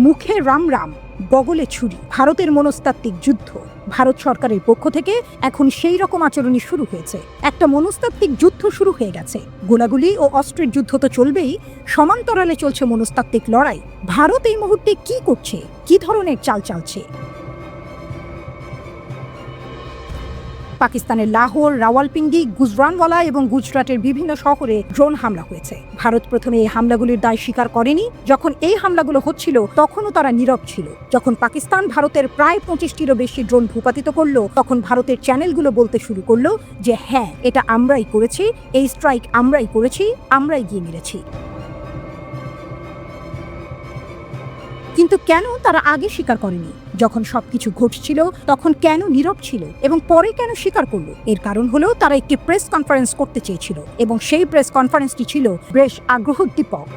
মুখে রাম রাম, বগলে ছুরি, ভারতের মনস্তাত্ত্বিক যুদ্ধ। ভারত সরকারের পক্ষ থেকে এখন সেই রকম আচরণই শুরু হয়েছে। একটা মনস্তাত্ত্বিক যুদ্ধ শুরু হয়ে গেছে। গোলাগুলি ও অস্ত্রের যুদ্ধ তো চলবেই, সমান্তরালে চলছে মনস্তাত্ত্বিক লড়াই। ভারত এই মুহূর্তে কি করছে, কি ধরনের চাল চালছে? পাকিস্তানের লাহোর, রাওয়ালপিন্ডি, গুজরানওয়ালা এবং গুজরাটের বিভিন্ন শহরে ড্রোন হামলা হয়েছে। ভারত প্রথমে এই হামলাগুলির দায় স্বীকার করেনি। যখন এই হামলাগুলো হচ্ছিল তখনও তারা নীরব ছিল। যখন পাকিস্তান ভারতের প্রায় 25টিরও বেশি ড্রোন ভূপাতিত করলো, তখন ভারতের চ্যানেলগুলো বলতে শুরু করলো যে হ্যাঁ, এটা আমরাই করেছি, এই স্ট্রাইক আমরাই করেছি, আমরাই গিয়ে মেরেছি। কিন্তু কেন তারা আগে স্বীকার করেনি? যখন সবকিছু ঘটছিল তখন কেন নীরব ছিল এবং পরে কেন স্বীকার করলো? এর কারণ হলো তারা একটি প্রেস কনফারেন্স করতে চেয়েছিল এবং সেই প্রেস কনফারেন্সটি ছিল বেশ আগ্রহোদ্দীপক।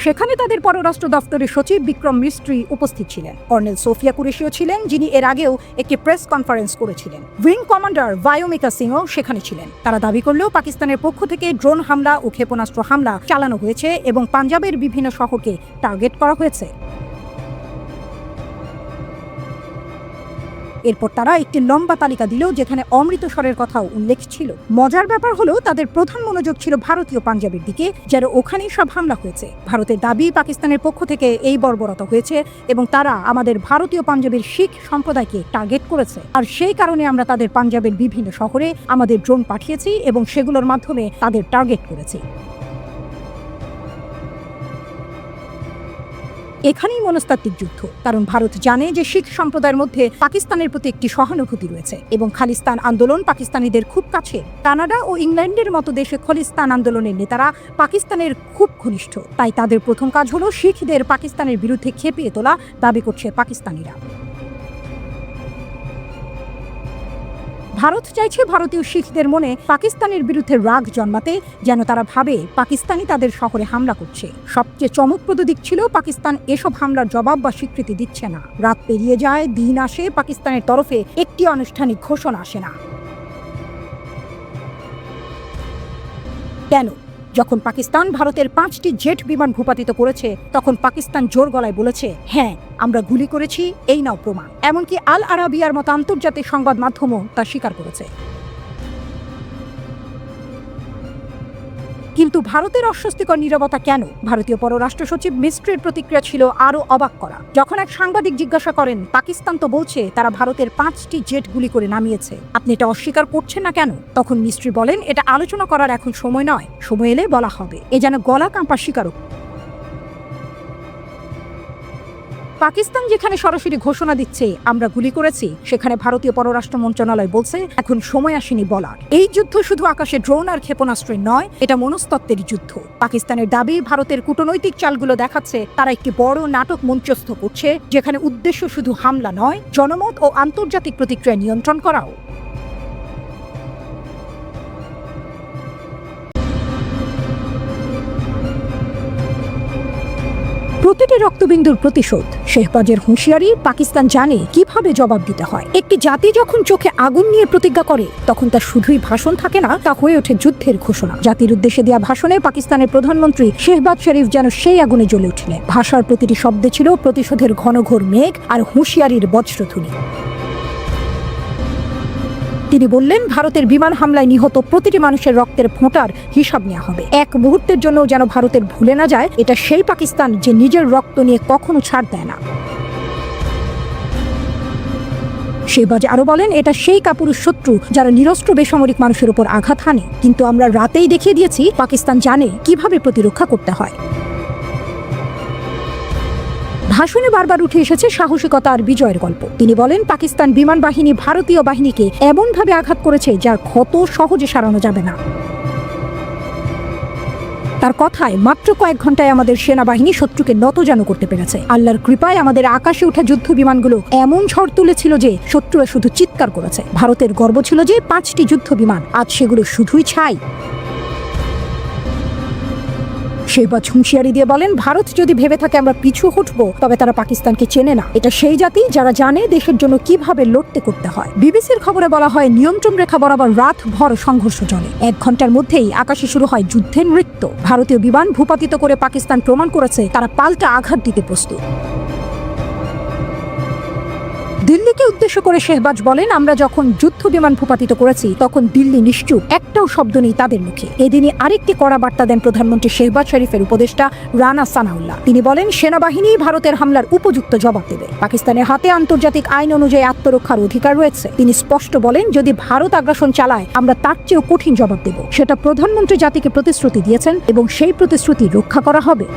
সেখানে তাদের পররাষ্ট্র দপ্তরের সচিব বিক্রম মিস্ত্রি উপস্থিত ছিলেন। কর্নেল সোফিয়া কুরেশিও ছিলেন, যিনি এর আগেও একটি প্রেস কনফারেন্স করেছিলেন। উইং কমান্ডার ভায়োমিকা সিংও সেখানে ছিলেন। তারা দাবি করলেও পাকিস্তানের পক্ষ থেকে ড্রোন হামলা ও ক্ষেপণাস্ত্র হামলা চালানো হয়েছে এবং পাঞ্জাবের বিভিন্ন শহরকে টার্গেট করা হয়েছে। এরপর তারা একটি লম্বা তালিকা দিল, যেখানে অমৃতসরের কথাও উল্লেখ ছিল। মজার ব্যাপার হলো তাদের প্রধান মনোযোগ ছিল ভারতীয় পাঞ্জাবের দিকে, যেন ওখানেই সব হামলা হয়েছে। ভারতের দাবি পাকিস্তানের পক্ষ থেকে এই বর্বরতা হয়েছে এবং তারা আমাদের ভারতীয় পাঞ্জাবের শিখ সম্প্রদায়কে টার্গেট করেছে। আর সেই কারণে আমরা তাদের পাঞ্জাবের বিভিন্ন শহরে আমাদের ড্রোন পাঠিয়েছি এবং সেগুলোর মাধ্যমে তাদের টার্গেট করেছি। এখানেই মনস্তাত্ত্বিক যুদ্ধ, কারণ ভারত জানে যে শিখ সম্প্রদায়ের মধ্যে পাকিস্তানের প্রতি একটি সহানুভূতি রয়েছে এবং খালিস্তান আন্দোলন পাকিস্তানিদের খুব কাছে। কানাডা ও ইংল্যান্ডের মতো দেশে খালিস্তান আন্দোলনের নেতারা পাকিস্তানের খুব ঘনিষ্ঠ, তাই তাদের প্রথম কাজ হলো শিখদের পাকিস্তানের বিরুদ্ধে খেপিয়ে তোলা, দাবি করছে পাকিস্তানিরা। ভারত চাইছে ভারতীয় শিখদের মনে পাকিস্তানের বিরুদ্ধে রাগ জন্মাতে, যেন তারা ভাবে পাকিস্তানি তাদের শহরে হামলা করছে। সবচেয়ে চমকপ্রদ দিক ছিল পাকিস্তান এসব হামলার জবাব বা স্বীকৃতি দিচ্ছে না। রাত পেরিয়ে যায়, দিন আসে, পাকিস্তানের তরফে একটি আনুষ্ঠানিক ঘোষণা আসে না। কেন? যখন পাকিস্তান ভারতের 5টি জেট বিমান ভূপাতিত করেছে, তখন পাকিস্তান জোর গলায় বলেছে হ্যাঁ, আমরা গুলি করেছি, এই নাও প্রমাণ। এমনকি আল আরাবিয়ার মতো আন্তর্জাতিক সংবাদ মাধ্যমও তা স্বীকার করেছে। কিন্তু ভারতের অস্বস্তিকর নীরবতা কেন? ভারতীয় পররাষ্ট্র সচিব মিস্ত্রির প্রতিক্রিয়া ছিল আরও অবাক করা। যখন এক সাংবাদিক জিজ্ঞাসা করেন পাকিস্তান তো বলছে তারা ভারতের 5টি জেট গুলি করে নামিয়েছে, আপনি এটা অস্বীকার করছেন না কেন? তখন মিস্ত্রি বলেন এটা আলোচনা করার এখন সময় নয়, সময় এলে বলা হবে। এ যেন গলা কাঁপা স্বীকারক। পাকিস্তান যেখানে সরাসরি ঘোষণা দিচ্ছে আমরা গুলি করেছি, সেখানে ভারতীয় পররাষ্ট্র মন্ত্রণালয় বলছে এখন সময় আসেনি বলার। এই যুদ্ধ শুধু আকাশে ড্রোন আর ক্ষেপণাস্ত্রের নয়, এটা মনস্তত্ত্বের যুদ্ধ। পাকিস্তানের দাবি ভারতের কূটনৈতিক চালগুলো দেখাচ্ছে তারা একটি বড় নাটক মঞ্চস্থ করছে, যেখানে উদ্দেশ্য শুধু হামলা নয়, জনমত ও আন্তর্জাতিক প্রতিক্রিয়া নিয়ন্ত্রণ করাও। প্রতিটি রক্তবিন্দুর প্রতিশোধ, শেহবাজের হুঁশিয়ারি, পাকিস্তান জানে কিভাবে জবাব দিতে হয়। একটি জাতি যখন চোখে আগুন নিয়ে প্রতিজ্ঞা করে, তখন তার শুধুই ভাষণ থাকে না, তা হয়ে ওঠে যুদ্ধের ঘোষণা। জাতির উদ্দেশ্যে দেওয়া ভাষণে পাকিস্তানের প্রধানমন্ত্রী শেহবাজ শরীফ যেন সেই আগুনে জ্বলে উঠলেন। ভাষার প্রতিটি শব্দে ছিল প্রতিশোধের ঘনঘোর মেঘ আর হুঁশিয়ারির বজ্রধ্বনি। তিনি বললেন ভারতের বিমান হামলায় নিহত প্রতিটি মানুষের রক্তের ফোঁটার হিসাব নেওয়া হবে। এক মুহূর্তের জন্য যেন ভারতের ভুলে না যায় এটা সেই পাকিস্তান যে নিজের রক্ত নিয়ে কখনো ছাড় দেয় না। শেহবাজ আরো বলেন এটা সেই কাপুরুষ শত্রু যারা নিরস্ত্র বেসামরিক মানুষের উপর আঘাত হানে, কিন্তু আমরা রাতেই দেখিয়ে দিয়েছি পাকিস্তান জানে কিভাবে প্রতিরক্ষা করতে হয়। ভাষণে বারবার উঠে এসেছে সাহসিকতা আর বিজয়ের গল্প। তিনি বলেন পাকিস্তান বিমান বাহিনী ভারতীয় বাহিনীকে এমনভাবে আঘাত করেছে যার ক্ষত সহজে সারানো যাবে না। তার কথায় মাত্র কয়েক ঘন্টায় আমাদের সেনাবাহিনী শত্রুকে নতজানু করতে পেরেছে। আল্লাহর কৃপায় আমাদের আকাশে ওঠা যুদ্ধ বিমানগুলো এমন ঝড় তুলেছিল যে শত্রুরা শুধু চিৎকার করেছে। ভারতের গর্ব ছিল যে 5টি যুদ্ধ বিমান, আজ সেগুলো শুধুই ছাই। শেহবাজ হুঁশিয়ারি দিয়ে বলেন, ভারত যদি ভেবে থাকে আমরা পিছু হটবো, তবে তারা পাকিস্তানকে চেনে না। এটা সেই জাতি যারা জানে দেশের জন্য কিভাবে লড়তে করতে হয়। বিবিসির খবরে বলা হয়, নিয়ন্ত্রণ রেখা বরাবর রাতভর সংঘর্ষ চলে। 1 ঘন্টার মধ্যেই আকাশে শুরু হয় যুদ্ধের নৃত্য। ভারতীয় বিমান ভূপাতিত করে পাকিস্তান প্রমাণ করেছে তারা পাল্টা আঘাত দিতে প্রস্তুত। দিল্লিকে উদ্দেশ্য করে শেহবাজ বলেন, আমরা যখন যুদ্ধ বিমান ভূপাতিত করেছি তখন দিল্লি নিশ্চুপ, একটাও শব্দ নেই তাদের মুখে। এদিনই আরেকটি কড়া বার্তা দেন প্রধানমন্ত্রী শেহবাজ শরীফের উপদেষ্টা রানা সানাউল্লাহ। তিনি বলেন, সেনাবাহিনী ভারতের হামলার উপযুক্ত জবাব দেবে। পাকিস্তানের হাতে আন্তর্জাতিক আইন অনুযায়ী আত্মরক্ষার অধিকার রয়েছে। তিনি স্পষ্ট বলেন, যদি ভারত আগ্রাসন চালায় আমরা তার চেয়েও কঠিন জবাব দেব। সেটা প্রধানমন্ত্রী জাতিকে প্রতিশ্রুতি দিয়েছেন এবং সেই প্রতিশ্রুতি রক্ষা করা হবে।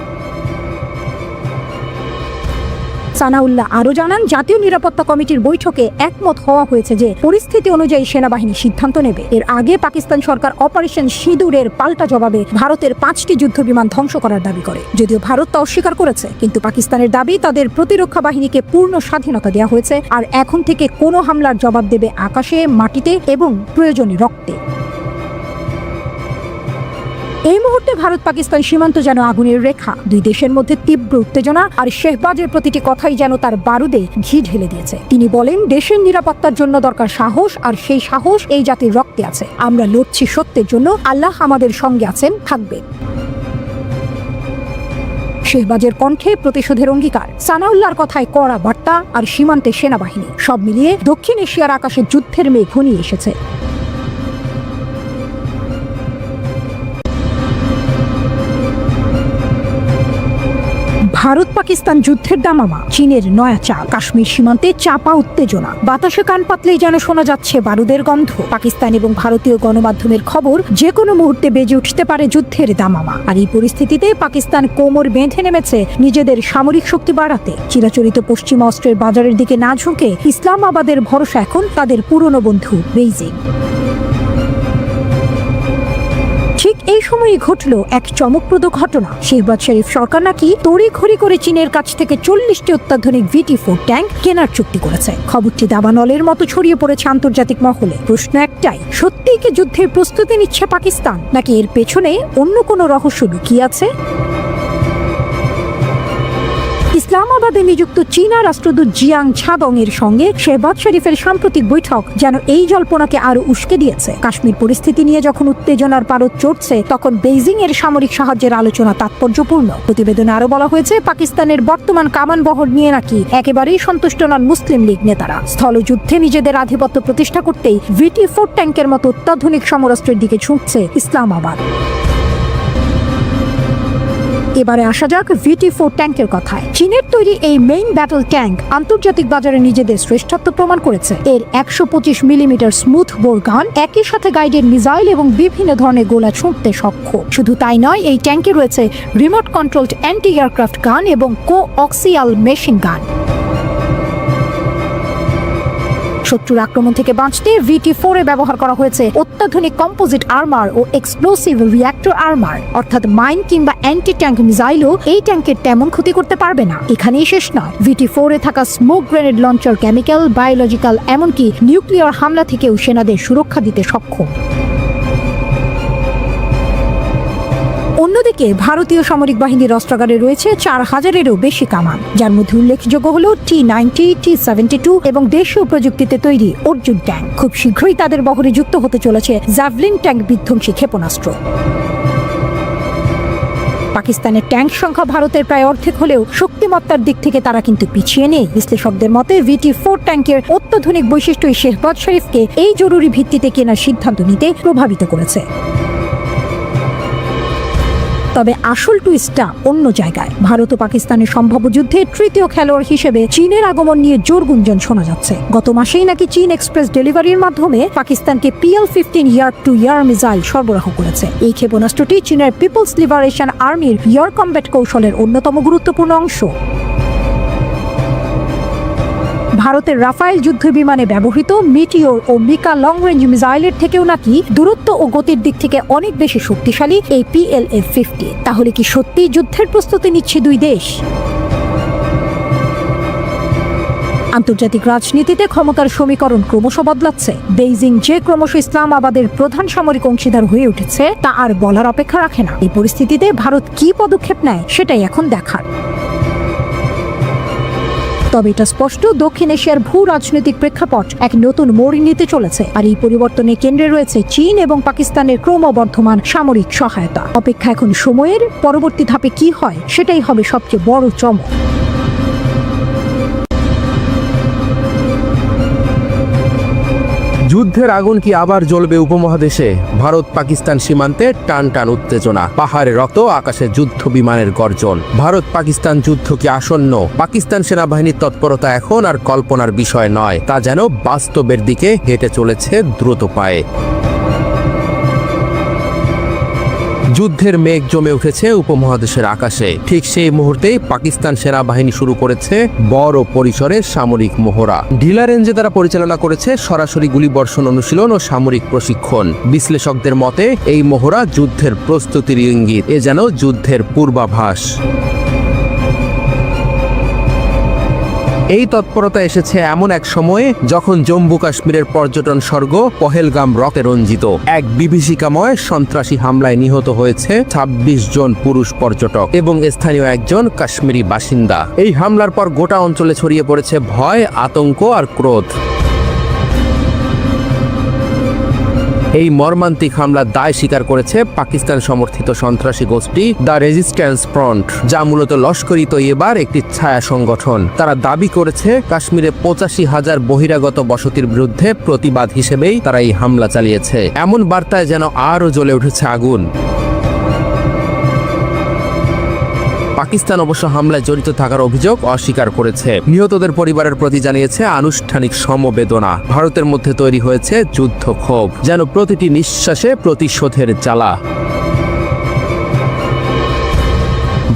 সানাউল্লাহ আরও জানান, জাতীয় নিরাপত্তা কমিটির বৈঠকে একমত হওয়া হয়েছে যে পরিস্থিতি অনুযায়ী সেনাবাহিনী সিদ্ধান্ত নেবে। এর আগে পাকিস্তান সরকার অপারেশন সিঁদুরের পাল্টা জবাবে ভারতের 5টি যুদ্ধ বিমান ধ্বংস করার দাবি করে। যদিও ভারত তা অস্বীকার করেছে, কিন্তু পাকিস্তানের দাবি তাদের প্রতিরক্ষা বাহিনীকে পূর্ণ স্বাধীনতা দেওয়া হয়েছে আর এখন থেকে কোনো হামলার জবাব দেবে আকাশে, মাটিতে এবং প্রয়োজনে রক্তে। এই মুহূর্তে ভারত পাকিস্তান সীমান্ত যেন আগুনের রেখা। দুই দেশের মধ্যে তীব্র উত্তেজনা, আর শেহবাজের প্রতিটি কথাই যেন তার বারুদে ঘি ঢেলে দিয়েছে। তিনি বলেন, দেশের নিরাপত্তার জন্য দরকার সাহস, আর সেই সাহস এই জাতির রক্তে আছে। আমরা লড়ছি সত্যের জন্য, আল্লাহ আমাদের সঙ্গে আছেন, থাকবেন। শেহবাজের কণ্ঠে প্রতিশোধের অঙ্গীকার, সানাউল্লাহর কথায় কড়া বার্তা, আর সীমান্তে সেনাবাহিনী। সব মিলিয়ে দক্ষিণ এশিয়ার আকাশে যুদ্ধের মেঘ ঘনিয়ে এসেছে। ভারত পাকিস্তান যুদ্ধের দামামা, চীনের নয়া চাল। কাশ্মীর সীমান্তে চাপা উত্তেজনা, বাতাসে কান পাতলেই যেন শোনা যাচ্ছে বারুদের গন্ধ। পাকিস্তান এবং ভারতীয় গণমাধ্যমের খবর, যে কোনো মুহূর্তে বেজে উঠতে পারে যুদ্ধের দামামা। আর এই পরিস্থিতিতে পাকিস্তান কোমর বেঁধে নেমেছে নিজেদের সামরিক শক্তি বাড়াতে। চিরাচরিত পশ্চিমা অস্ত্রের বাজারের দিকে না ঝুঁকে ইসলামাবাদের ভরসা এখন তাদের পুরনো বন্ধু বেইজিং। ঠিক এই সময়ই ঘটল এক চমকপ্রদ ঘটনা। শেহবাজ শরীফ সরকার নাকি তড়িঘড়ি করে চীনের কাছ থেকে 40টি অত্যাধুনিক VT-4 ট্যাঙ্ক কেনার চুক্তি করেছে। খবরটি দাবানলের মতো ছড়িয়ে পড়েছে আন্তর্জাতিক মহলে। প্রশ্ন একটাই, সত্যিই কি যুদ্ধের প্রস্তুতি নিচ্ছে পাকিস্তান, নাকি এর পেছনে অন্য কোনো রহস্য লুকিয়ে আছে? ইসলামাবাদে নিযুক্ত চীনা রাষ্ট্রদূত জিয়াং ছাদং এর সঙ্গে শেহবাজ শরীফের সাম্প্রতিক বৈঠক যেন এই জল্পনাকে আরো উস্কে দিয়েছে। কাশ্মীর পরিস্থিতি নিয়ে যখন উত্তেজনার পারদ চড়ছে, তখন বেইজিং এর সামরিক সাহায্যের আলোচনা তাৎপর্যপূর্ণ। প্রতিবেদনে আরো বলা হয়েছে, পাকিস্তানের বর্তমান কামান বহর নিয়ে নাকি একেবারেই সন্তুষ্ট নন মুসলিম লীগ নেতারা। স্থলযুদ্ধে নিজেদের আধিপত্য প্রতিষ্ঠা করতেই VT-4 ট্যাঙ্কের মতো অত্যাধুনিক সমরাস্ত্রের দিকে ঝুঁকছে ইসলামাবাদ। এবারে আসা যাক VT-4 ট্যাঙ্কের কথায়। চীনের তৈরি এই মেইন ব্যাটল ট্যাঙ্ক আন্তর্জাতিক বাজারে নিজেদের শ্রেষ্ঠত্ব প্রমাণ করেছে। এর 125 মিলিমিটার স্মুথ বোর গান, একই সাথে গাইডেড মিসাইল এবং বিভিন্ন ধরনের গোলা ছুঁড়তে সক্ষম। শুধু তাই নয়, এই ট্যাঙ্কে রয়েছে রিমোট কন্ট্রোলড অ্যান্টি এয়ারক্রাফট গান এবং কোঅক্সিয়াল মেশিন গান। শত্রুর আক্রমণ থেকে বাঁচতে VT-4 এ ব্যবহার করা হয়েছে অত্যাধুনিক কম্পোজিট আর্মার ও এক্সপ্লোসিভ রিঅ্যাক্টর আর্মার, অর্থাৎ মাইন কিংবা অ্যান্টি ট্যাঙ্ক মিসাইলও এই ট্যাঙ্কের তেমন ক্ষতি করতে পারবে না। এখানেই শেষ নয়, VT-4 এ থাকা smoke grenade launcher chemical, biological, এমনকি নিউক্লিয়ার হামলা থেকেও সেনাদের সুরক্ষা দিতে সক্ষম। অন্যদিকে ভারতীয় সামরিক বাহিনীর অস্ত্রাগারে রয়েছে 4000-এরও বেশি কামান, যার মধ্যে উল্লেখযোগ্য হল T-90, T-72 এবং দেশীয় প্রযুক্তিতে তৈরি অর্জুন ট্যাঙ্ক। খুব শীঘ্রই তাদের বহরে যুক্ত হতে চলেছে জ্যাভলিন ট্যাঙ্ক বিধ্বংসী ক্ষেপণাস্ত্র। পাকিস্তানের ট্যাঙ্ক সংখ্যা ভারতের প্রায় অর্ধেক হলেও শক্তিমত্তার দিক থেকে তারা কিন্তু পিছিয়ে নেই। বিশ্লেষকদের মতে VT-4 ট্যাঙ্কের অত্যাধুনিক বৈশিষ্ট্যই শেহবাজ শরীফকে এই জরুরি ভিত্তিতে কেনার সিদ্ধান্ত নিতে প্রভাবিত করেছে। তবে আসল টুইস্টটা অন্য জায়গায়। ভারত ও পাকিস্তানের সম্ভাব্য যুদ্ধে তৃতীয় খেলোয়াড় হিসেবে চীনের আগমন নিয়ে জোর গুঞ্জন শোনা যাচ্ছে। গত মাসেই নাকি চীন এক্সপ্রেস ডেলিভারির মাধ্যমে পাকিস্তানকে PL-15 ইয়ার টু ইয়ার মিসাইল সরবরাহ করেছে। এই ক্ষেপণাস্ত্রটি চীনের পিপলস লিবারেশন আর্মির ইয়ার কমব্যাট কৌশলের অন্যতম গুরুত্বপূর্ণ অংশ। ভারতের রাফায়েল যুদ্ধ বিমানে ব্যবহৃত মিটিওর ও মিকা লং রেঞ্জ মিসাইলের থেকেও নাকি দূরত্ব ও গতির দিক থেকে অনেক বেশি শক্তিশালী এই PLA-50। তাহলে কি সত্যি যুদ্ধের প্রস্তুতি নিচ্ছে দুই দেশ? আন্তর্জাতিক রাজনীতিতে ক্ষমতার সমীকরণ ক্রমশ বদলাচ্ছে। বেইজিং যে ক্রমশ ইসলামাবাদের প্রধান সামরিক অংশীদার হয়ে উঠেছে তা আর বলার অপেক্ষা রাখে না। এই পরিস্থিতিতে ভারত কি পদক্ষেপ নেয় সেটাই এখন দেখার। তবে এটা স্পষ্ট, দক্ষিণ এশিয়ার ভূ রাজনৈতিক প্রেক্ষাপট এক নতুন মোড় নিতে চলেছে, আর এই পরিবর্তনের কেন্দ্রে রয়েছে চীন এবং পাকিস্তানের ক্রমবর্ধমান সামরিক সহায়তা। অপেক্ষা এখন সময়ের, পরবর্তী ধাপে কি হয় সেটাই হবে সবচেয়ে বড় চমক। যুদ্ধের আগুন কি আবার জ্বলবে উপমহাদেশে? ভারত পাকিস্তান সীমান্তে টান টান উত্তেজনা, পাহাড়ে রক্ত, আকাশে যুদ্ধ বিমানের গর্জন। ভারত পাকিস্তান যুদ্ধ কি আসন্ন? পাকিস্তান সেনাবাহিনীর তৎপরতা এখন আর কল্পনার বিষয় নয়, তা যেন বাস্তবের দিকে হেঁটে চলেছে দ্রুত পায়ে। যুদ্ধের মেঘ জমে উঠেছে উপমহাদেশের আকাশে। ঠিক সেই মুহূর্তেই পাকিস্তান সেনাবাহিনী শুরু করেছে বড় পরিসরে সামরিক মহড়া। ঢিলা রেঞ্জে তারা পরিচালনা করেছে সরাসরি গুলিবর্ষণ অনুশীলন ও সামরিক প্রশিক্ষণ। বিশ্লেষকদের মতে এই মহড়া যুদ্ধের প্রস্তুতির ইঙ্গিত, এ যেন যুদ্ধের পূর্বাভাস। এই তৎপরতা এসেছে এমন এক সময়ে যখন জম্মু কাশ্মীরের পর্যটন স্বর্গ পহেলগাম রক্তে রঞ্জিত। এক বিভীষিকাময় সন্ত্রাসী হামলায় নিহত হয়েছে ২৬ জন পুরুষ পর্যটক এবং স্থানীয় একজন কাশ্মীরি বাসিন্দা। এই হামলার পর গোটা অঞ্চলে ছড়িয়ে পড়েছে ভয়, আতঙ্ক আর ক্রোধ। এই মর্মান্তিক হামলার দায় স্বীকার করেছে পাকিস্তান সমর্থিত সন্ত্রাসী গোষ্ঠী দ্য রেজিস্ট্যান্স ফ্রন্ট, যা মূলত লস্কর-ই তৈয়বার একটি ছায়া সংগঠন। তারা দাবি করেছে কাশ্মীরে ৮৫,০০০ বহিরাগত বসতির বিরুদ্ধে প্রতিবাদ হিসেবেই তারা এই হামলা চালিয়েছে। এমন বার্তায় যেন আরও জ্বলে উঠেছে আগুন। পাকিস্তান অবশ্য হামলায় জড়িত থাকার অভিযোগ অস্বীকার করেছে। নিহতদের পরিবারের প্রতি জানিয়েছে আনুষ্ঠানিক সমবেদনা। ভারতের মধ্যে তৈরি হয়েছে যুদ্ধ ক্ষোভ, যেন প্রতিটি নিঃশ্বাসে প্রতিশোধের জ্বালা।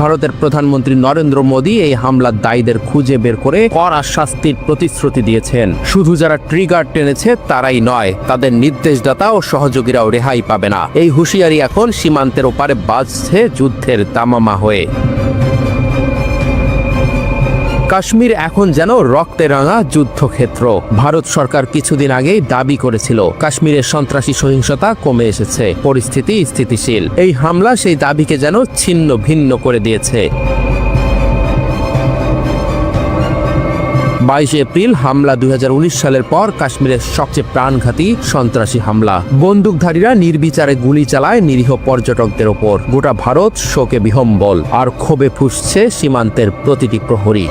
ভারতের প্রধানমন্ত্রী নরেন্দ্র মোদী এই হামলার দায়ীদের খুঁজে বের করে কড়া শাস্তির প্রতিশ্রুতি দিয়েছেন। শুধু যারা ট্রিগার টেনেছে তারাই নয়, তাদের নির্দেশদাতা ও সহযোগীরাও রেহাই পাবে না। এই হুঁশিয়ারি এখন সীমান্তের ওপারে বাজছে যুদ্ধের দামামা হয়ে। কাশ্মীর এখন যেন রক্তে রাঙা যুদ্ধক্ষেত্র। ভারত সরকার কিছুদিন আগেই দাবি করেছিল কাশ্মীরের সন্ত্রাসী সহিংসতা কমে এসেছে, পরিস্থিতি স্থিতিশীল। এই হামলা সেই দাবিকে যেন ছিন্ন ভিন্ন করে দিয়েছে। ২২ এপ্রিল হামলা ২০১৯ সালের পর কাশ্মীরের সবচেয়ে প্রাণঘাতী সন্ত্রাসী হামলা। বন্দুকধারীরা নির্বিচারে গুলি চালায় নিরীহ পর্যটকদের ওপর। গোটা ভারত শোকে বিহ্বল, আর ক্ষোভে ফুঁসছে সীমান্তের প্রতিটি প্রহরী।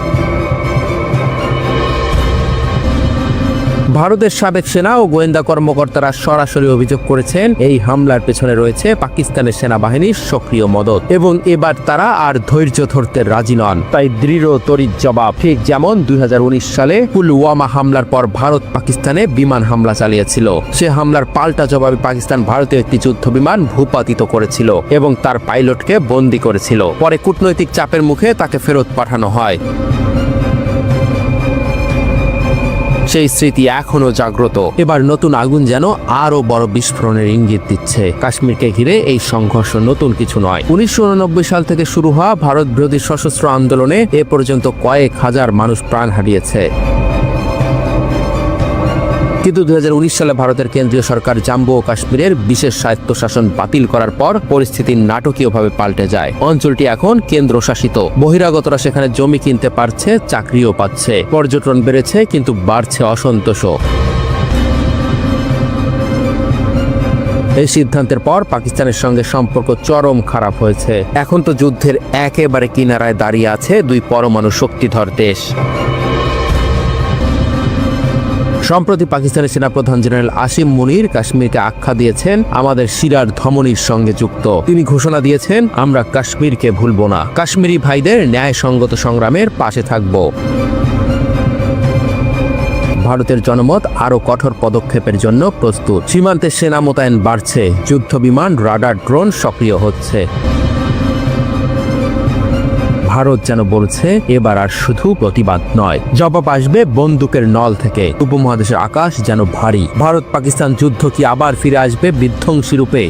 ভারতের সাবেক সেনা ও গোয়েন্দা কর্মকর্তারা সরাসরি অভিযোগ করেছেন এই হামলার পেছনে রয়েছে পাকিস্তানের সেনাবাহিনীর সক্রিয় মদত, এবং এবার তারা আর ধৈর্য ধরতে রাজি নন। তাই দৃঢ় তড়িৎ জবাব। ঠিক যেমন ২০১৯ সালে পুলওয়ামা হামলার পর ভারত পাকিস্তানে বিমান হামলা চালিয়েছিল, সে হামলার পাল্টা জবাবে পাকিস্তান ভারতীয় একটি যুদ্ধ বিমান ভূপাতিত করেছিল এবং তার পাইলটকে বন্দী করেছিল। পরে কূটনৈতিক চাপের মুখে তাকে ফেরত পাঠানো হয়। সেই স্মৃতি এখনো জাগ্রত। এবার নতুন আগুন যেন আরো বড় বিস্ফোরণের ইঙ্গিত দিচ্ছে। কাশ্মীরকে ঘিরে এই সংঘর্ষ নতুন কিছু নয়। ১৯৮৯ সাল থেকে শুরু হওয়া ভারত বিরোধী সশস্ত্র আন্দোলনে এ পর্যন্ত কয়েক হাজার মানুষ প্রাণ হারিয়েছে। কিন্তু ২০১৯ সালে ভারতের কেন্দ্রীয় সরকার জম্মু ও কাশ্মীরের বিশেষ স্বায়ত্তশাসন বাতিল করার পর পরিস্থিতি নাটকীয়ভাবে পাল্টে যায়। অঞ্চলটি এখন কেন্দ্রশাসিত। বহিরাগতরা সেখানে জমি কিনতে পারছে, চাকরিও পাচ্ছে, পর্যটন বেড়েছে, কিন্তু বাড়ছে অসন্তোষও। এই সিদ্ধান্তের পর পাকিস্তানের সঙ্গে সম্পর্ক চরম খারাপ হয়েছে। এখন তো যুদ্ধের একেবারে কিনারায় দাঁড়িয়ে আছে দুই পরমাণু শক্তিধর দেশ। সম্প্রতি পাকিস্তানের সেনাপ্রধান জেনারেল আসিম মুনির কাশ্মীরকে আখ্যা দিয়েছেন আমাদের শিরার ধমনীর সঙ্গে যুক্ত। তিনি ঘোষণা দিয়েছেন, আমরা কাশ্মীরকে ভুলব না, কাশ্মীরি ভাইদের ন্যায়সঙ্গত সংগ্রামের পাশে থাকব। ভারতের জনমত আরও কঠোর পদক্ষেপের জন্য প্রস্তুত। সীমান্তে সেনা মোতায়েন বাড়ছে, যুদ্ধ বিমান, রাডার, ড্রোন সক্রিয় হচ্ছে। ভারত যেন বলছে এবার আর শুধু প্রতিবাদ নয়, জবাব আসবে বন্দুকের নল থেকে। উপমহাদেশের আকাশ যেন ভারী। ভারত পাকিস্তান যুদ্ধ কি আবার ফিরে আসবে বিধ্বংসী রূপে?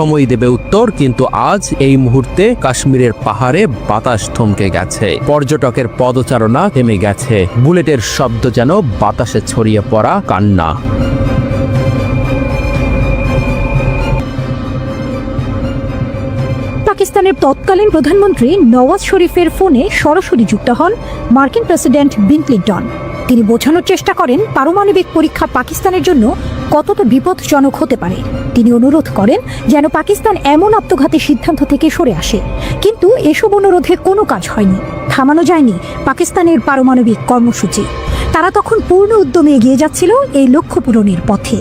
সময় দেবে উত্তর, কিন্তু আজ এই মুহূর্তে কাশ্মীরের পাহাড়ে বাতাস থমকে গেছে, পর্যটকের পদচারণা থেমে গেছে, বুলেটের শব্দ যেন বাতাসে ছড়িয়ে পড়া কান্না। পাকিস্তানের তৎকালীন প্রধানমন্ত্রী নওয়াজ শরীফের ফোনে সরাসরি যুক্ত হন মার্কিন প্রেসিডেন্ট বিল ক্লিন্টন। তিনি বোঝানোর চেষ্টা করেন পারমাণবিক পরীক্ষা পাকিস্তানের জন্য কতটা বিপজ্জনক হতে পারে। তিনি অনুরোধ করেন যেন পাকিস্তান এমন আত্মঘাতী সিদ্ধান্ত থেকে সরে আসে, কিন্তু এসব অনুরোধে কোনো কাজ হয়নি। থামানো যায়নি পাকিস্তানের পারমাণবিক কর্মসূচি। তারা তখন পূর্ণ উদ্যমে এগিয়ে যাচ্ছিল এই লক্ষ্য পূরণের পথে।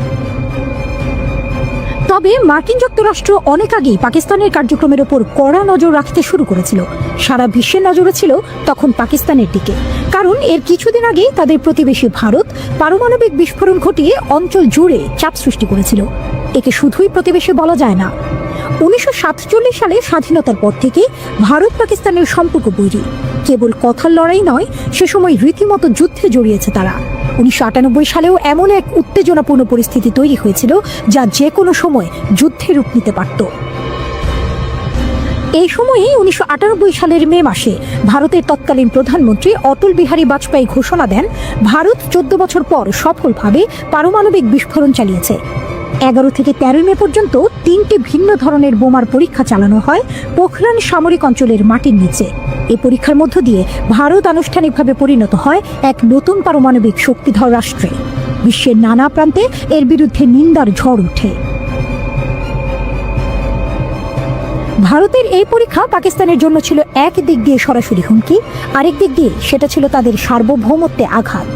তবে মার্কিন যুক্তরাষ্ট্র অনেক আগেই পাকিস্তানের কার্যক্রমের ওপর কড়া নজর রাখতে শুরু করেছিল। সারা বিশ্বের নজরে ছিল তখন পাকিস্তানের দিকে, কারণ এর কিছুদিন আগেই তাদের প্রতিবেশী ভারত পারমাণবিক বিস্ফোরণ ঘটিয়ে অঞ্চল জুড়ে চাপ সৃষ্টি করেছিল। একে শুধুই প্রতিবেশী বলা যায় না। 1947 সালে স্বাধীনতার পর থেকে ভারত পাকিস্তানের সম্পর্ক বৈরী। কেবল কথার লড়াই নয়, সে সময় রীতিমতো যুদ্ধে জড়িয়েছে তারা। 1998 সালেও এমন এক উত্তেজনাপূর্ণ পরিস্থিতি তৈরি হয়েছিল যা যে কোনো সময় যুদ্ধে রূপ নিতে পারত। এই সময়ে 1998 সালের মে মাসে ভারতের তৎকালীন প্রধানমন্ত্রী অটল বিহারী বাজপেয়ী ঘোষণা দেন, ভারত 14 বছর পর সফলভাবে পারমাণবিক বিস্ফোরণ চালিয়েছে। 11 থেকে 13 মে পর্যন্ত 3টি ভিন্ন ধরনের বোমার পরীক্ষা চালানো হয় পোখরান সামরিক অঞ্চলের মাটির নিচে। এই পরীক্ষার মধ্য দিয়ে ভারত আনুষ্ঠানিকভাবে পরিণত হয় এক নতুন পারমাণবিক শক্তিধর রাষ্ট্রে। বিশ্বের নানা প্রান্তে এর বিরুদ্ধে নিন্দার ঝড় ওঠে। ভারতের এই পরীক্ষা পাকিস্তানের জন্য ছিল এক দিক দিয়ে সরাসরি হুমকি, আরেক দিক দিয়ে সেটা ছিল তাদের সার্বভৌমত্বে আঘাত।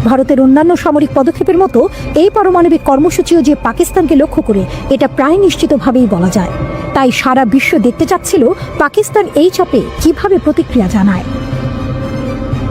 ভারতের অন্যান্য সামরিক পদক্ষেপের মতো এই পারমাণবিক কর্মসূচিও যে পাকিস্তানকে লক্ষ্য করে, এটা প্রায় নিশ্চিতভাবেই বলা যায়। তাই সারা বিশ্ব দেখতে চাচ্ছিল পাকিস্তান এই চাপে কিভাবে প্রতিক্রিয়া জানায়।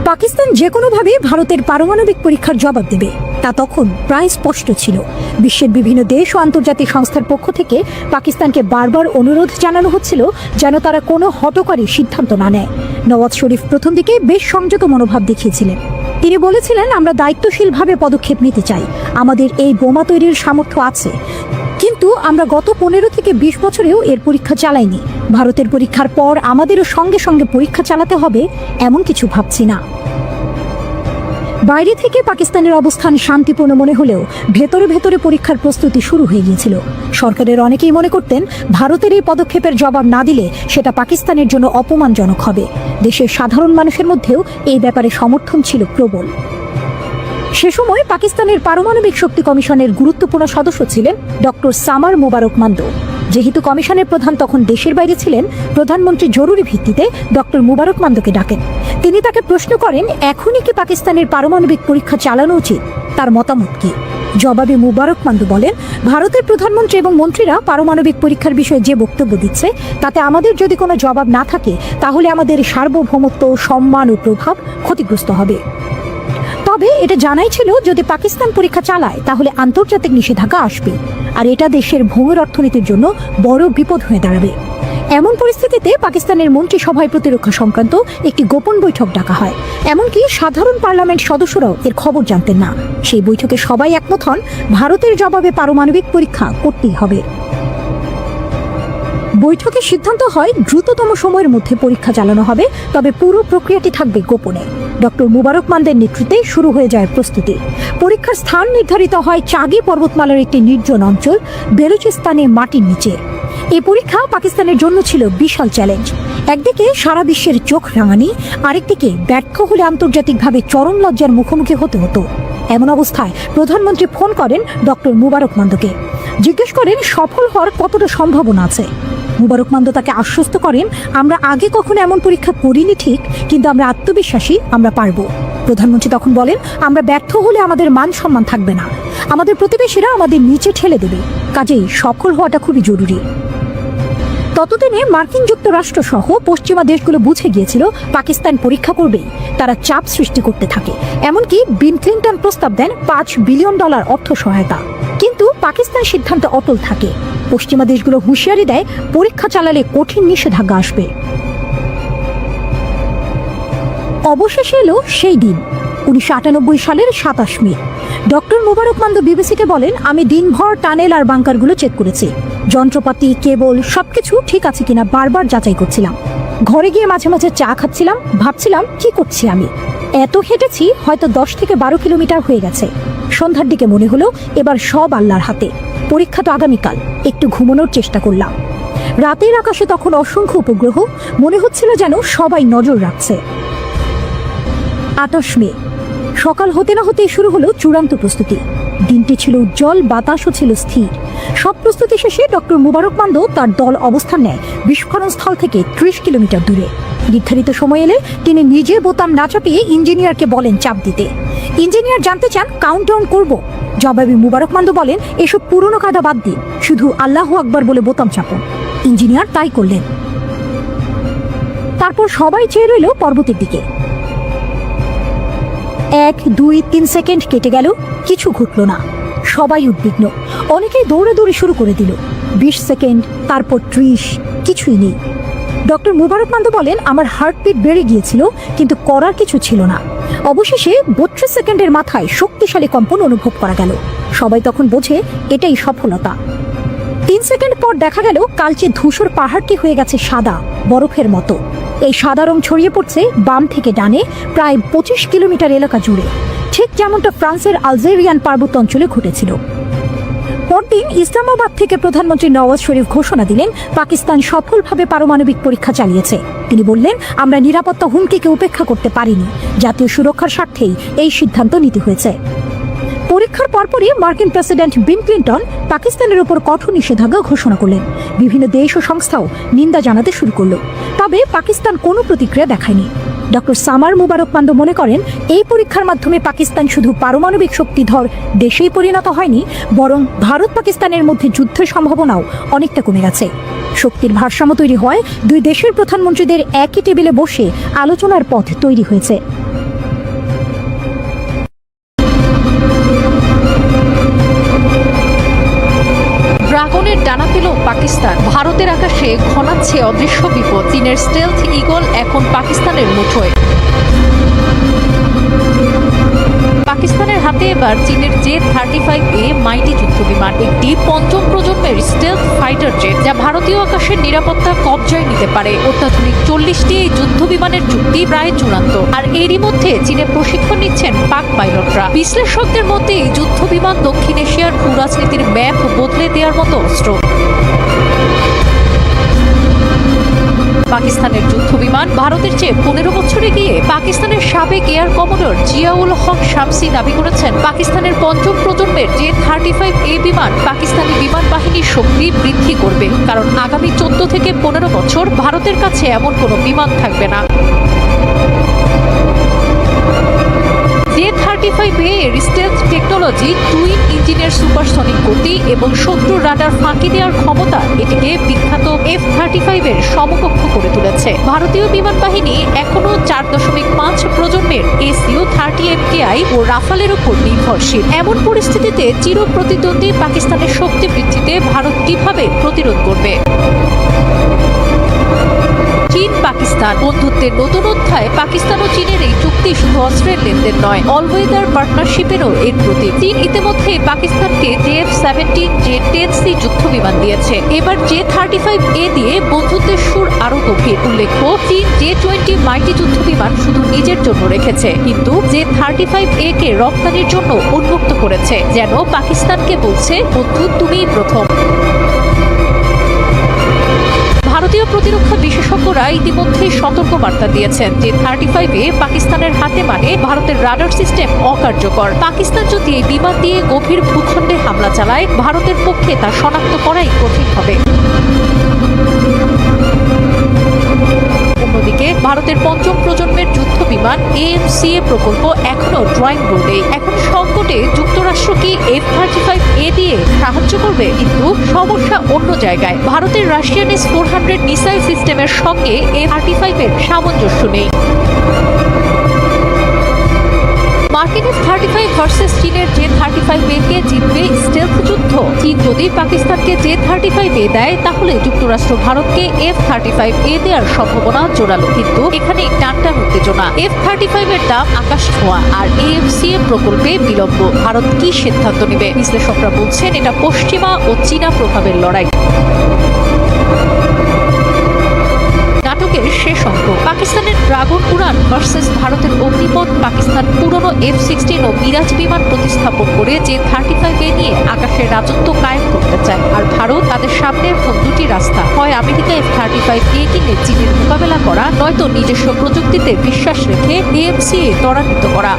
পাকিস্তান যে কোনোভাবে ভারতের পারমাণবিক পরীক্ষার জবাব দেবে, তা তখন প্রায় স্পষ্ট ছিল। বিশ্বের বিভিন্ন দেশ ও আন্তর্জাতিক সংস্থার পক্ষ থেকে পাকিস্তানকে বারবার অনুরোধ জানানো হচ্ছিল যেন তারা কোনো হঠকারী সিদ্ধান্ত না নেয়। নওয়াজ শরীফ প্রথম দিকে বেশ সংযত মনোভাব দেখিয়েছিলেন। তিনি বলেছিলেন, আমরা দায়িত্বশীলভাবে পদক্ষেপ নিতে চাই, আমাদের এই বোমা তৈরির সামর্থ্য আছে, কিন্তু আমরা গত 15 থেকে 20 বছরেও এর পরীক্ষা চালাইনি। ভারতের পরীক্ষার পর আমাদেরও সঙ্গে সঙ্গে পরীক্ষা চালাতে হবে এমন কিছু ভাবছি না। বাইরে থেকে পাকিস্তানের অবস্থান শান্তিপূর্ণ মনে হলেও ভেতরে ভেতরে পরীক্ষার প্রস্তুতি শুরু হয়ে গিয়েছিল। সরকারের অনেকেই মনে করতেন ভারতের এই পদক্ষেপের জবাব না দিলে সেটা পাকিস্তানের জন্য অপমানজনক হবে। দেশের সাধারণ মানুষের মধ্যেও এই ব্যাপারে সমর্থন ছিল প্রবল। সে সময় পাকিস্তানের পারমাণবিক শক্তি কমিশনের গুরুত্বপূর্ণ সদস্য ছিলেন ডক্টর সামার মুবারক মান্দো। যেহেতু কমিশনের প্রধান তখন দেশের বাইরে ছিলেন, প্রধানমন্ত্রী জরুরি ভিত্তিতে ডক্টর মুবারক মান্দোকে ডাকেন। তিনি তাকে প্রশ্ন করেন, এখনই কি পাকিস্তানের পারমাণবিক পরীক্ষা চালানো উচিত, তার মতামত কি? জবাবে মুবারক মান্দো বলেন, ভারতের প্রধানমন্ত্রী এবং মন্ত্রীরা পারমাণবিক পরীক্ষার বিষয়ে যে বক্তব্য দিচ্ছে, তাতে আমাদের যদি কোনো জবাব না থাকে, তাহলে আমাদের সার্বভৌমত্ব, সম্মান ও প্রভাব ক্ষতিগ্রস্ত হবে। তবে এটা জানাই ছিল, যদি পাকিস্তান পরীক্ষা চালায় তাহলে আন্তর্জাতিক নিষেধাজ্ঞা আসবে, আর এটা দেশের ভূমির অর্থনীতির জন্য বড় বিপদ হয়ে দাঁড়াবে। এমন পরিস্থিতিতে পাকিস্তানের মন্ত্রিসভায় প্রতিরক্ষা সংক্রান্ত একটি গোপন বৈঠক ডাকা হয়। এমনকি সাধারণ পার্লামেন্ট সদস্যরাও এর খবর জানতেন না। সেই বৈঠকে সবাই একমত হন, ভারতের জবাবে পারমাণবিক পরীক্ষা করতেই হবে। বৈঠকে সিদ্ধান্ত হয় দ্রুততম সময়ের মধ্যে পরীক্ষা চালানো হবে, তবে পুরো প্রক্রিয়াটি থাকবে গোপনে। ডক্টর মুবারক মান্দের নেতৃত্বে শুরু হয়ে যায় প্রস্তুতি। পরীক্ষার স্থান নির্ধারিত হয় চাগি পর্বতমালার একটি নির্জন অঞ্চল, বেলুচিস্তানে মাটির নিচে। এই পরীক্ষা পাকিস্তানের জন্য ছিল বিশাল চ্যালেঞ্জ। একদিকে সারা বিশ্বের চোখ রাঙানি, আরেকদিকে ব্যর্থ হলে আন্তর্জাতিকভাবে চরম লজ্জার মুখোমুখি হতে হতো। এমন অবস্থায় প্রধানমন্ত্রী ফোন করেন ডক্টর মুবারক মান্দোকে, জিজ্ঞেস করেন সফল হওয়ার কতটা সম্ভাবনা আছে। মুবারক মান্দো তাকে আশ্বস্ত করেন, আমরা আগে কখনো এমন পরীক্ষা করিনি ঠিক, কিন্তু আমরা আত্মবিশ্বাসী আমরা পারব। প্রধানমন্ত্রী তখন বলেন, আমরা ব্যর্থ হলে আমাদের মান সম্মান থাকবে না, আমাদের প্রতিবেশীরা আমাদের নিচে ঠেলে দেবে, কাজেই সফল হওয়াটা খুবই জরুরি। ততদিনে মার্কিন যুক্তরাষ্ট্র সহ পশ্চিমা দেশগুলো বুঝে গিয়েছিল পাকিস্তান পরীক্ষা করবেই। তারা চাপ সৃষ্টি করতে থাকে। এমনকি বিল ক্লিন্টন প্রস্তাব দেন $5 বিলিয়ন অর্থ সহায়তা, কিন্তু পাকিস্তান সিদ্ধান্তে অটল থাকে। পশ্চিমা দেশগুলো হুঁশিয়ারি দেয়, পরীক্ষা চালালে কঠিন নিষেধাজ্ঞা আসবে। অবশেষে এলো সেই দিন, 1998 সালের 27 মে। ডক্টর মুবারক মান্দো বিবিসিকে বলেন, আমি দিনভর টানেল আর বাংকারগুলো চেক করেছি। যন্ত্রপাতি, কেবল সবকিছু ঠিক আছে কিনা বারবার যাচাই করছিলাম। ঘরে গিয়ে মাঝে মাঝে চা খাচ্ছিলাম, ভাবছিলাম কি করছি আমি। এত হেঁটেছি, হয়তো 10 থেকে 12 কিলোমিটার হয়ে গেছে। সন্ধ্যার দিকে মনে হলো এবার সব আল্লাহর হাতে, পরীক্ষা তো আগামীকাল। একটু ঘুমানোর চেষ্টা করলাম। রাতের আকাশে তখন অসংখ্য উপগ্রহ, মনে হচ্ছিল যেন সবাই নজর রাখছে। 28 মে সকাল হতে না হতেই শুরু হলো চূড়ান্ত প্রস্তুতি। দিনটি ছিল উজ্জ্বল, বাতাসও ছিল স্থির। সব প্রস্তুতি শেষে ডক্টর মুবারক মান্দ তার দল অবস্থান নেয় বিস্ফোরণ স্থল থেকে 30 কিলোমিটার দূরে। নির্ধারিত সময় এলে তিনি নিজে বোতাম না চাপিয়ে ইঞ্জিনিয়ারকে বলেন চাপ দিতে। ইঞ্জিনিয়ার জানতে চান কাউন্টডাউন করব। জবাবে মুবারক মান্দ বলেন, এসব পুরনো কায়দা বাদ দিন, শুধু আল্লাহু আকবার বলে বোতাম চাপুন। ইঞ্জিনিয়ার তাই করলেন। তারপর সবাই চেয়ে রইল পর্বতের দিকে। 1, 2, 3 সেকেন্ড কেটে গেল, কিছু ঘটল না। সবাই উদ্বিগ্ন, অনেকেই দৌড়াদৌড়ি শুরু করে দিল। 20 সেকেন্ড, তারপর 30, কিছুই নেই। ডক্টর মুবারক মান্দ বলেন, আমার হার্টবিট বেড়ে গিয়েছিল, কিন্তু করার কিছু ছিল না। অবশেষে 32 সেকেন্ডের মাথায় শক্তিশালী কম্পন অনুভব করা গেল। সবাই তখন বোঝে এটাই সফলতা। 3 সেকেন্ড পর দেখা গেল কালচে ধূসর পাহাড়টি হয়ে গেছে সাদা, বরফের মতো। এই সাদা রং ছড়িয়ে পড়ছে বাম থেকে ডানে প্রায় 25 কিলোমিটার এলাকা জুড়ে, ঠিক যেমনটা ফ্রান্সের আলজেরিয়ান পার্বত্য অঞ্চলে ঘটেছিল। পরদিন ইসলামাবাদ থেকে প্রধানমন্ত্রী নওয়াজ শরীফ ঘোষণা দিলেন, পাকিস্তান সফলভাবে পারমাণবিক পরীক্ষা চালিয়েছে। তিনি বললেন, আমরা নিরাপত্তা হুমকিকে উপেক্ষা করতে পারিনি, জাতীয় সুরক্ষার স্বার্থেই এই সিদ্ধান্ত নিতে হয়েছে। পরীক্ষার পরপরই মার্কিন প্রেসিডেন্ট বিল ক্লিন্টন পাকিস্তানের উপর কঠোর নিষেধাজ্ঞা ঘোষণা করলেন। বিভিন্ন দেশ ও সংস্থাও নিন্দা জানাতে শুরু করল, তবে পাকিস্তান কোনো প্রতিক্রিয়া দেখায়নি। ডক্টর সামার মুবারক মান্দ মনে করেন, এই পরীক্ষার মাধ্যমে পাকিস্তান শুধু পারমাণবিক শক্তিধর দেশেই পরিণত হয়নি, বরং ভারত পাকিস্তানের মধ্যে যুদ্ধের সম্ভাবনাও অনেকটা কমে গেছে। শক্তির ভারসাম্য তৈরি হয়, দুই দেশের প্রধানমন্ত্রীদের একই টেবিলে বসে আলোচনার পথ তৈরি হয়েছে। ড্রাগনের ডানা পেল পাকিস্তান। ভারতের আকাশে ঘনাচ্ছে অদৃশ্য বিপদ। চীনের স্টেলথ ঈগল এখন পাকিস্তানের মুঠোয়। পাকিস্তানের হাতে এবার চীনের J-35A মাইটি যুদ্ধবিমান, একটি পঞ্চম প্রজন্মের স্টেলথ ফাইটার জেট, যা ভারতীয় আকাশের নিরাপত্তা কবজায় নিতে পারে। অত্যাধুনিক 40টি এই যুদ্ধবিমানের চুক্তি প্রায় চূড়ান্ত, আর এরই মধ্যে চীনে প্রশিক্ষণ নিচ্ছেন পাক পাইলটরা। বিশ্লেষকদের মধ্যে এই যুদ্ধবিমান দক্ষিণ এশিয়ার ভূ রাজনীতির ম্যাপ বদলে দেওয়ার মতো অস্ত্র। পাকিস্তানের যুদ্ধবিমান ভারতের চেয়ে 15 বছরে গিয়ে পাকিস্তানের সাবেক এয়ার কমোডর জিয়াউল হক শামসি দাবি করেছেন, পাকিস্তানের পঞ্চম প্রজন্মের J-35A বিমান পাকিস্তানি বিমান বাহিনীর শক্তি বৃদ্ধি করবে, কারণ আগামী 14 থেকে 15 বছর ভারতের কাছে এমন কোনো বিমান থাকবে না। J-35A এর স্টেলথ টেকনোলজি, টুইন ইঞ্জিনের সুপারসনিক গতি এবং শত্রুর রাডার ফাঁকি দেওয়ার ক্ষমতা এটিকে বিখ্যাত F-35 এর সমকক্ষ করে তুলেছে। ভারতীয় বিমান বাহিনী এখনো 4.5 প্রজন্মের Su-30 MKI ও রাফালের উপর নির্ভরশীল। এমন পরিস্থিতিতে চির প্রতিদ্বন্দ্বী পাকিস্তানের শক্তি বৃদ্ধিতে ভারত কিভাবে প্রতিরোধ করবে? চীন পাকিস্তান বন্ধুত্বের নতুন অধ্যায়। পাকিস্তান ও চীনের এই চুক্তি শুধু অস্ত্রের লেনদেন নয়, অলওয়েদার পার্টনারশিপেরও এর প্রতীক। চীন ইতিমধ্যে পাকিস্তানকে JF-17 J-10C যুদ্ধবিমান দিয়েছে। এবার J-35A দিয়ে বন্ধুত্বের সুর আরো গভীর। উল্লেখ্য, চীন J-20 মাইটি যুদ্ধবিমান শুধু নিজের জন্য রেখেছে, কিন্তু J-35A কে রপ্তানির জন্য উন্মুক্ত করেছে, যেন পাকিস্তানকে বলছে, বন্ধু তুমিই প্রথম। ভারতীয় প্রতিরক্ষা বিশেষজ্ঞরা ইতিমধ্যেই সতর্ক বার্তা দিয়েছেন যে J-35A পাকিস্তানের হাতে মানে ভারতের রাডার সিস্টেম অকার্যকর। পাকিস্তান যদি এই বিমান দিয়ে গভীর ভূখণ্ডে হামলা চালায়, ভারতের পক্ষে তা শনাক্ত করাই কঠিন হবে। অন্যদিকে ভারতের পঞ্চম প্রজন্মের যুদ্ধ বিমান AMCA প্রকল্প এখনো ড্রয়িং বোর্ডে। এখন সংকটে যুক্তরাষ্ট্র কি F-35A দিয়ে সাহায্য করবে? কিন্তু সমস্যা অন্য জায়গায়। ভারতের রাশিয়ান S-400 মিসাইল সিস্টেমের সঙ্গে F-35 এর সামঞ্জস্য নেই। মার্কিন F-35 ভার্সেস চীনের J-35A কে জিতবে স্টেলথ যুদ্ধ। চীন যদি পাকিস্তানকে J-35A দেয় তাহলে যুক্তরাষ্ট্র ভারতকে F-35A দেওয়ার সম্ভাবনা জোরালো। কিন্তু এখানে টানটান উত্তেজনা। F-35 এর দাম আকাশ ছোঁয়া আর AFCM প্রকল্পে বিলম্ব। ভারত কি সিদ্ধান্ত নেবে? বিশ্লেষকরা বলছেন এটা পশ্চিমা ও চীনা প্রভাবের লড়াই। নাটকের শেষ অঙ্ক পাকিস্তানের ড্রাগন উড়ান ভার্সেস ভারতের অগ্নিপথ। পাকিস্তান পুরনো F-16 ও মিরাজ বিমান প্রতিস্থাপন করে J-35A নিয়ে আকাশের রাজত্ব কায়েম করতে চায়, আর ভারত তাদের সামনে এখন দুটি রাস্তা, হয় আমেরিকা F-35A কিনে চীনের মোকাবেলা করা, নয়তো নিজস্ব প্রযুক্তিতে বিশ্বাস রেখে AMCA ত্বরান্বিত করা।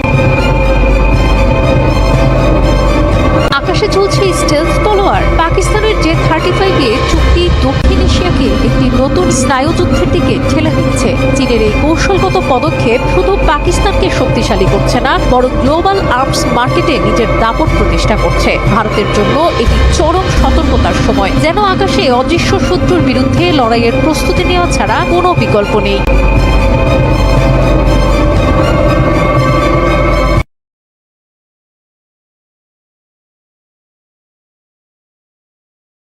আকাশে চলছে স্টেলথ তলোয়ার। পাকিস্তানের J-35A চুক্তি দক্ষিণ এশিয়াকে একটি নতুন স্নায়ুযুদ্ধের দিকে ঠেলে দিচ্ছে। চীনের এই কৌশলগত পদক্ষেপ শুধু পাকিস্তানকে শক্তিশালী করছে না, বরং গ্লোবাল আর্মস মার্কেটে নিজের দাপট প্রতিষ্ঠা করছে। ভারতের জন্য এটি চরম সতর্কতার সময়, যেন আকাশে অদৃশ্য শত্রুর বিরুদ্ধে লড়াইয়ের প্রস্তুতি নেওয়া ছাড়া কোনো বিকল্প নেই।